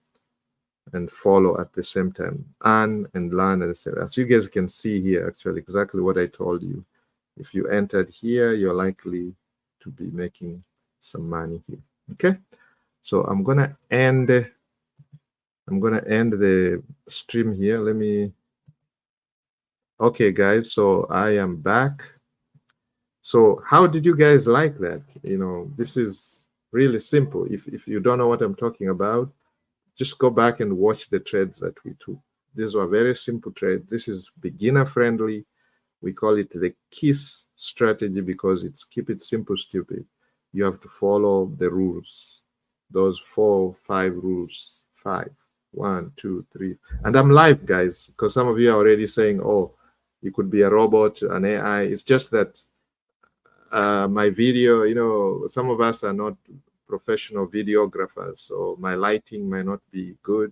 and follow at the same time, earn and learn at the same time. As you guys can see here, actually exactly what I told you. If you entered here, you're likely to be making some money here. Okay, so I'm gonna end the stream here. Let me Okay, guys, so I am back. So how did you guys like that? You know, this is really simple. If you don't know what I'm talking about, just go back and watch the trades that we took. These were very simple trades. This is beginner friendly. We call it the KISS strategy because it's keep it simple, stupid. You have to follow the rules. Those 4, 5 rules. 5. 1, 2, 3. And I'm live, guys, because some of you are already saying, oh, you could be a robot, an AI. It's just that my video, you know, some of us are not professional videographers, so my lighting might not be good.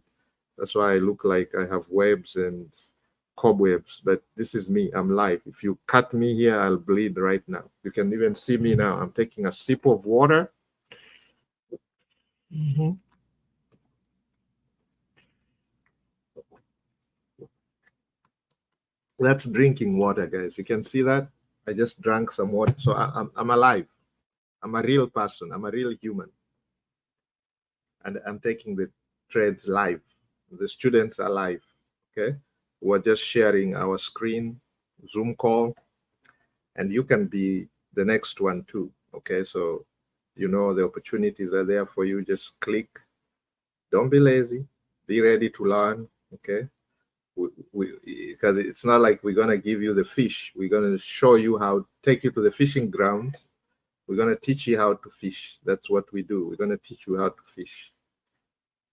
That's why I look like I have webs and cobwebs, but this is me. I'm live. If you cut me here, I'll bleed right now. You can even see me now. I'm taking a sip of water. That's drinking water, guys. You can see that. I just drank some water. So I'm alive. I'm a real person. I'm a real human. And I'm taking the trades live. The students are live. Okay. We're just sharing our screen, Zoom call, and you can be the next one too. Okay. So, you know, the opportunities are there for you. Just click. Don't be lazy. Be ready to learn. Okay. Because it's not like we're going to give you the fish. We're going to show you how, take you to the fishing ground. We're going to teach you how to fish. That's what we do. We're going to teach you how to fish.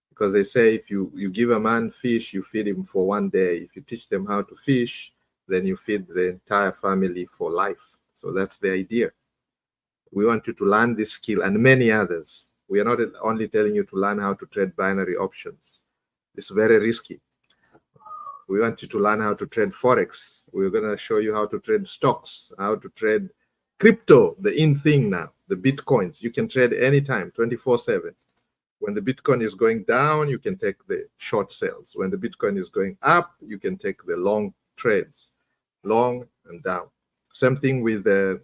Because they say if you give a man fish, you feed him for 1 day. If you teach them how to fish, then you feed the entire family for life. So that's the idea. We want you to learn this skill and many others. We are not only telling you to learn how to trade binary options. It's very risky. We want you to learn how to trade Forex. We're going to show you how to trade stocks, how to trade crypto, the in thing now, the Bitcoins. You can trade anytime, 24/7. When the Bitcoin is going down, you can take the short sales. When the Bitcoin is going up, you can take the long trades, long and down. Same thing with the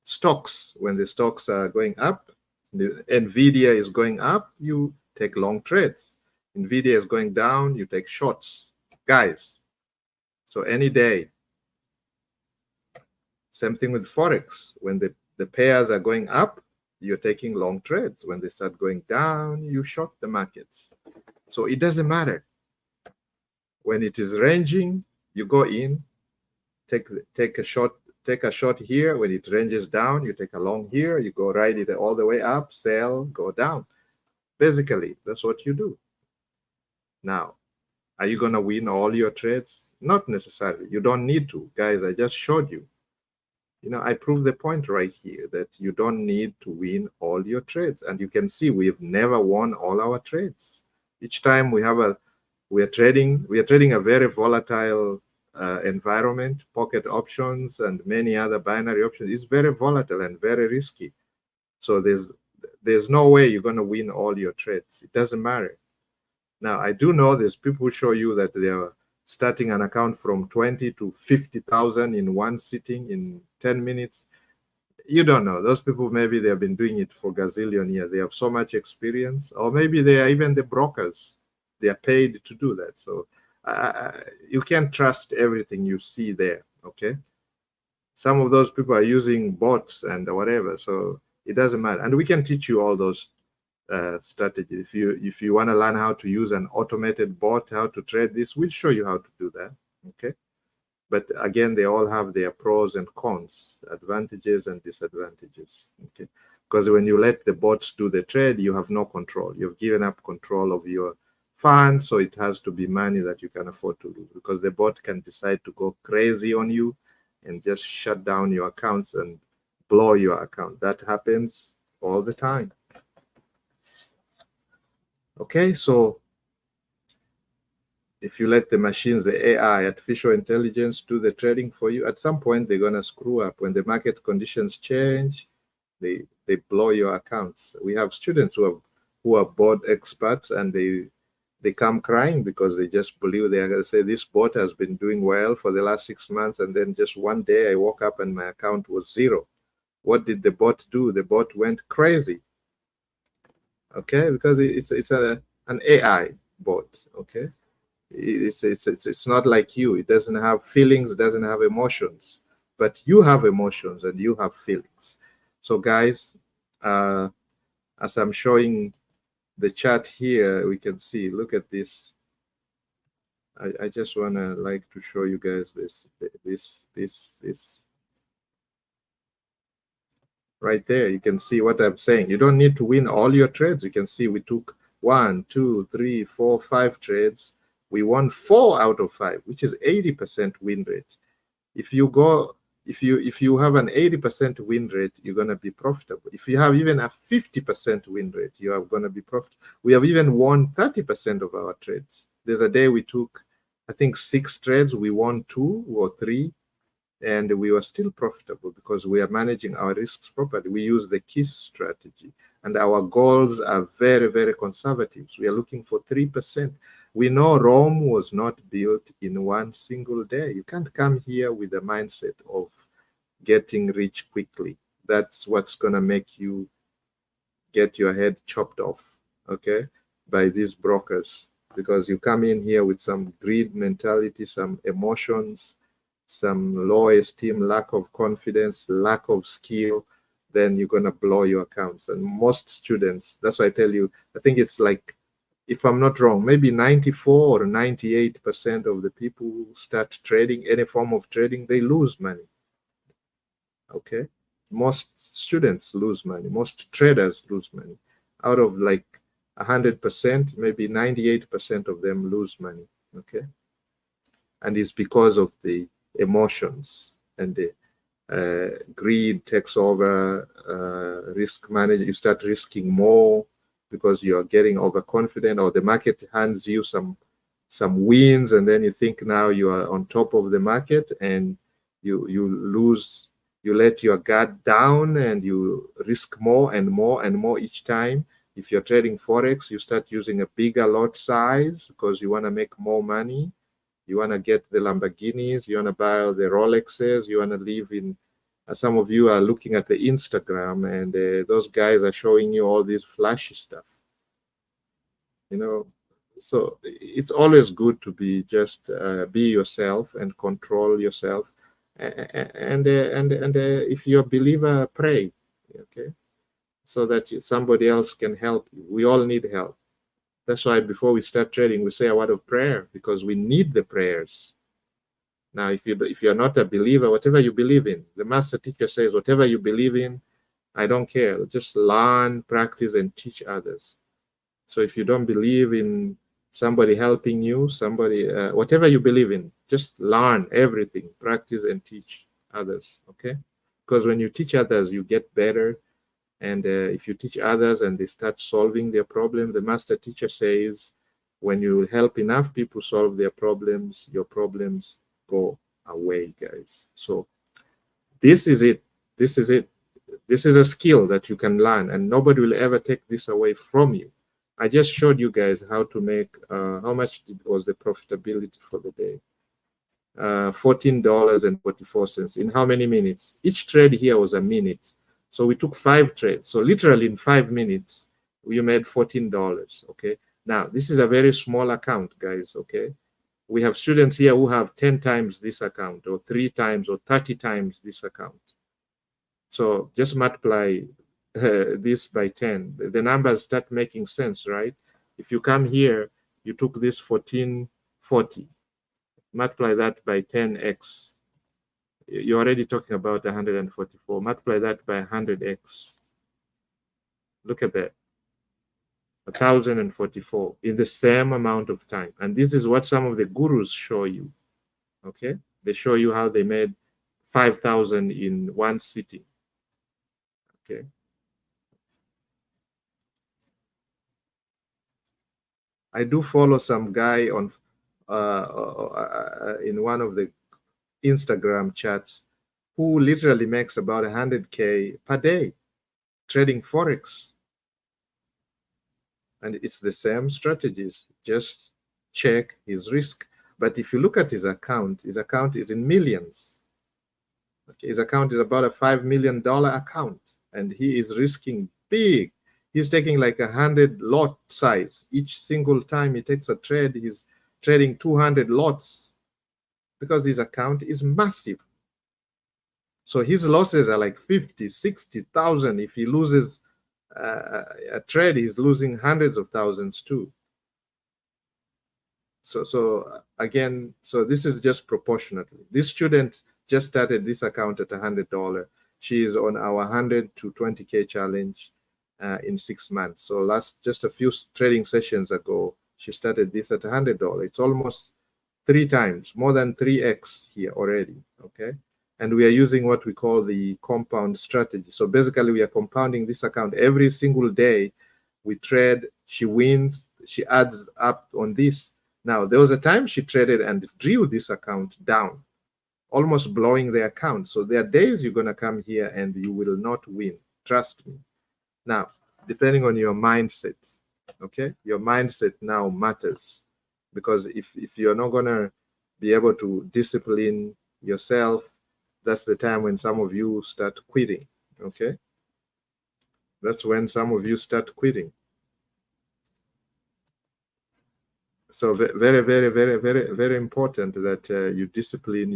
stocks. When the stocks are going up, the NVIDIA is going up, you take long trades. NVIDIA is going down, you take shorts. Guys, so any day. Same thing with Forex. When the pairs are going up, you're taking long trades. When they start going down, you short the markets. So it doesn't matter. When it is ranging, you go in, take a short here. When it ranges down, you take a long here. You go ride it all the way up, sell, go down. Basically, that's what you do. Now, are you going to win all your trades? Not necessarily. You don't need to. Guys, I just showed you. You know, I proved the point right here that you don't need to win all your trades. And you can see we've never won all our trades. Each time we are trading a very volatile environment. Pocket options and many other binary options is very volatile and very risky. So there's no way you're going to win all your trades. It doesn't matter. Now, I do know there's people who show you that they are starting an account from 20 to 50,000 in one sitting in 10 minutes. You don't know. Those people, maybe they have been doing it for gazillion years. They have so much experience, or maybe they are even the brokers. They are paid to do that. So you can't trust everything you see there, okay? Some of those people are using bots and whatever, so it doesn't matter. And we can teach you all those strategy. If you want to learn how to use an automated bot, how to trade this, we'll show you how to do that. Okay. But again, they all have their pros and cons, advantages and disadvantages. Okay. Because when you let the bots do the trade, you have no control. You've given up control of your funds, so it has to be money that you can afford to lose, because the bot can decide to go crazy on you and just shut down your accounts and blow your account. That happens all the time. Okay, so if you let the machines, the AI, artificial intelligence, do the trading for you, at some point they're going to screw up. When the market conditions change, they blow your accounts. We have students who are bot experts, and they come crying because they just believe they are going to say, this bot has been doing well for the last 6 months, and then just one day I woke up and my account was zero. What did the bot do? The bot went crazy. Okay, because it's an AI bot. Okay, It's not like you. It doesn't have feelings, it doesn't have emotions, but you have emotions and you have feelings. So guys, as I'm showing the chart here, we can see, look at this. I just want to like to show you guys this right there. You can see what I'm saying. You don't need to win all your trades. You can see we took 1, 2, 3, 4, 5 trades. We won 4 out of 5, which is 80% win rate. If you have an 80% win rate, you're going to be profitable. If you have even a 50% win rate, you are going to be profitable. We have even won 30% of our trades. There's a day we took, I think, 6 trades. We won 2 or 3, and we were still profitable because we are managing our risks properly. We use the KISS strategy, and our goals are very, very conservative. We are looking for 3%. We know Rome was not built in one single day. You can't come here with the mindset of getting rich quickly. That's what's going to make you get your head chopped off, okay, by these brokers, because you come in here with some greed mentality, some emotions, some low esteem, lack of confidence, lack of skill, then you're going to blow your accounts. And most students, that's why I tell you, I think it's like, if I'm not wrong, maybe 94 or 98% of the people who start trading, any form of trading, they lose money. Okay? Most students lose money. Most traders lose money. Out of like 100%, maybe 98% of them lose money. Okay? And it's because of the emotions and the greed takes over, risk management. You start risking more because you're getting overconfident, or the market hands you some wins, and then you think now you are on top of the market, and you let your guard down and you risk more and more and more each time. If you're trading Forex, you start using a bigger lot size because you want to make more money. You want to get the Lamborghinis, you want to buy the Rolexes, you want to live in, some of you are looking at the Instagram, and those guys are showing you all this flashy stuff. You know, so it's always good to be just be yourself and control yourself. And if you're a believer, pray, okay, so that somebody else can help you. We all need help. That's why before we start trading, we say a word of prayer, because we need the prayers. Now, if you're not a believer, whatever you believe in, the master teacher says, whatever you believe in, I don't care. Just learn, practice, and teach others. So if you don't believe in somebody helping you, whatever you believe in, just learn everything, practice, and teach others, okay? Because when you teach others, you get better. And if you teach others and they start solving their problem, the master teacher says, when you help enough people solve their problems, your problems go away, guys. So this is it. This is it. This is a skill that you can learn, and nobody will ever take this away from you. I just showed you guys how to make, how much was the profitability for the day? $14.44. In how many minutes? Each trade here was a minute. So we took 5 trades. So literally in 5 minutes, we made $14, okay? Now, this is a very small account, guys, okay? We have students here who have 10 times this account, or 3 times, or 30 times this account. So just multiply this by 10. The numbers start making sense, right? If you come here, you took this 1440, multiply that by 10x. You're already talking about 144. Multiply that by 100x. Look at that. 1,044 in the same amount of time. And this is what some of the gurus show you. Okay? They show you how they made 5,000 in one sitting. Okay? I do follow some guy on in one of the Instagram chats who literally makes about 100K per day trading Forex. And it's the same strategies, just check his risk. But if you look at his account is in millions. Okay, his account is about a $5 million account, and he is risking big. He's taking like 100 lot size. Each single time he takes a trade, he's trading 200 lots because his account is massive. So his losses are like 50, 60,000. If he loses a trade, he's losing hundreds of thousands too. So again, so this is just proportionately. This student just started this account at $100. She is on our 100 to 20K challenge in 6 months. So just a few trading sessions ago, she started this at $100. It's almost 3 times, more than 3x here already, okay? And we are using what we call the compound strategy. So basically, we are compounding this account every single day. We trade, she wins, she adds up on this. Now, there was a time she traded and drew this account down, almost blowing the account. So there are days you're going to come here and you will not win. Trust me. Now, depending on your mindset, okay? Your mindset now matters, because if you're not going to be able to discipline yourself, that's the time when some of you start quitting, okay? That's when some of you start quitting. So very, very, very, very, very important that you discipline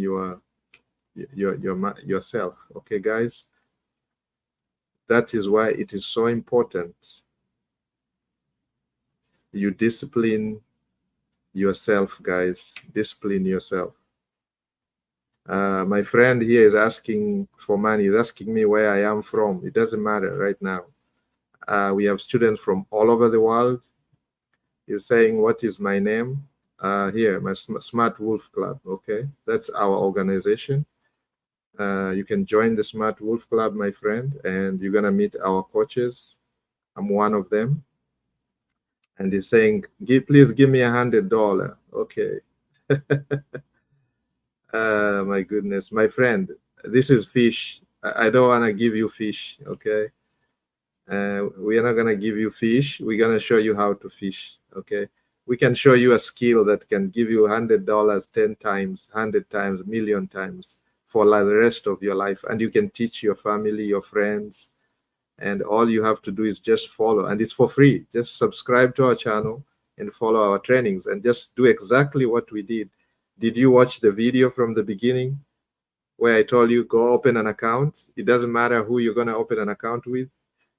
yourself, okay, guys? That is why it is so important you discipline yourself, guys. Discipline yourself. My friend here is asking for money. He's asking me where I am from. It doesn't matter right now. We have students from all over the world. He's saying, what is my name? Here, my Smart Wolf Club. Okay, that's our organization. You can join the Smart Wolf Club, my friend, and you're going to meet our coaches. I'm one of them. And he's saying, please give me $100. Okay. My goodness, my friend, this is fish. I don't want to give you fish, okay? We are not going to give you fish. We're going to show you how to fish, okay? We can show you a skill that can give you $100 10 times, 100 times, a million times for the rest of your life. And you can teach your family, your friends, and all you have to do is just follow. And it's for free. Just subscribe to our channel and follow our trainings and just do exactly what we did. Did you watch the video from the beginning where I told you go open an account? It doesn't matter who you're going to open an account with.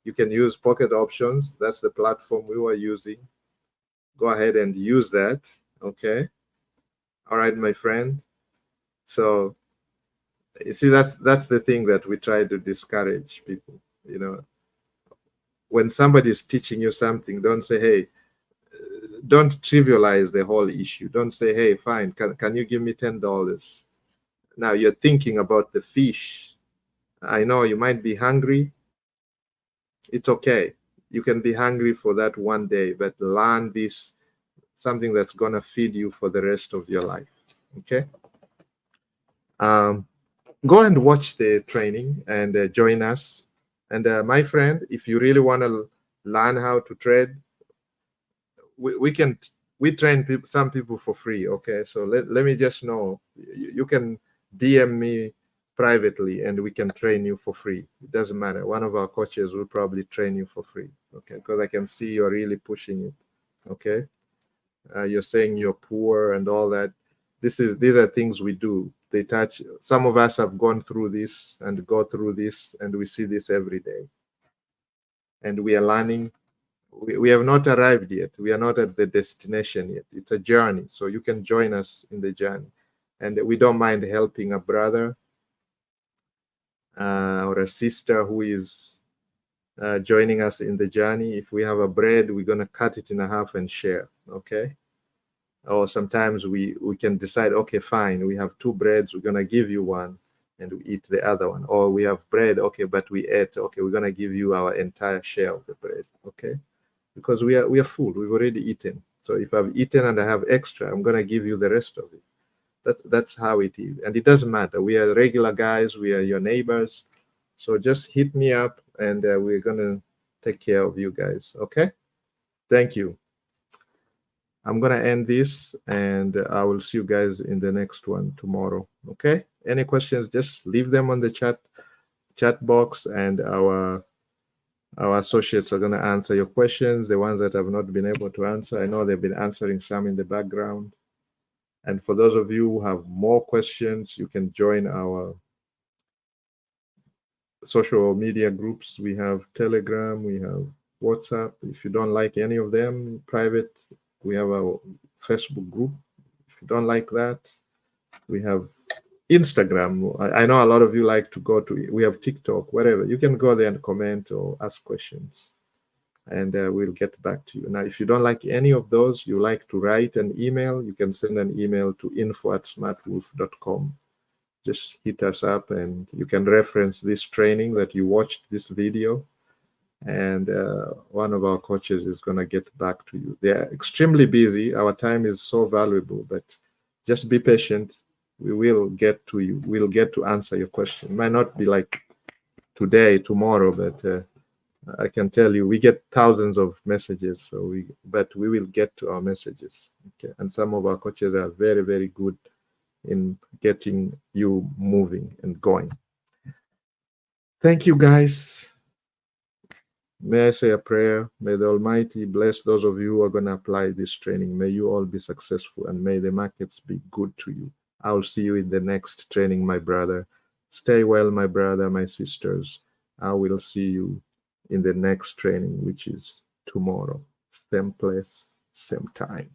You can use Pocket Options. That's the platform we were using. Go ahead and use that, okay? All right, my friend. So you see, that's the thing that we try to discourage people. You know, when somebody's teaching you something, don't say, hey, don't trivialize the whole issue. Don't say, hey, fine, can you give me $10? Now you're thinking about the fish. I know you might be hungry. It's okay. You can be hungry for that one day, but learn this, something that's going to feed you for the rest of your life, okay? Go and watch the training and join us. And my friend, if you really want to learn how to trade, we train some people for free, okay? So let me just know. You can DM me privately and we can train you for free. It doesn't matter. One of our coaches will probably train you for free, okay? Because I can see you're really pushing it, okay? You're saying you're poor and all that. These are things we do. They touch. Some of us have gone through this and go through this, and we see this every day. And we are learning. We have not arrived yet. We are not at the destination yet. It's a journey. So you can join us in the journey. And we don't mind helping a brother or a sister who is joining us in the journey. If we have a bread, we're going to cut it in half and share, okay? Or sometimes we can decide, okay, fine, we have 2 breads, we're going to give you one and we eat the other one. Or we have bread, okay, but we ate, okay, we're going to give you our entire share of the bread, okay? Because we are full, we've already eaten. So if I've eaten and I have extra, I'm going to give you the rest of it. That's how it is. And it doesn't matter. We are regular guys. We are your neighbors. So just hit me up and we're going to take care of you guys. Okay? Thank you. I'm going to end this and I will see you guys in the next one tomorrow. Okay? Any questions, just leave them on the chat box and our associates are going to answer your questions, the ones that have not been able to answer. I know they've been answering some in the background. And for those of you who have more questions, you can join our social media groups. We have Telegram, we have WhatsApp. If you don't like any of them, private, we have our Facebook group. If you don't like that, we have Instagram. I know a lot of you like to go to, we have TikTok, whatever. You can go there and comment or ask questions, and we'll get back to you. Now, if you don't like any of those, you like to write an email, you can send an email to info@smartwolf.com. Just hit us up, and you can reference this training that you watched this video, and one of our coaches is going to get back to you. They're extremely busy. Our time is so valuable, but just be patient. We will get to you. We'll get to answer your question. It might not be like today, tomorrow, but I can tell you we get thousands of messages. But we will get to our messages. Okay, and some of our coaches are very, very good in getting you moving and going. Thank you, guys. May I say a prayer? May the Almighty bless those of you who are going to apply this training. May you all be successful, and may the markets be good to you. I'll see you in the next training, my brother. Stay well, my brother, my sisters. I will see you in the next training, which is tomorrow. Same place, same time.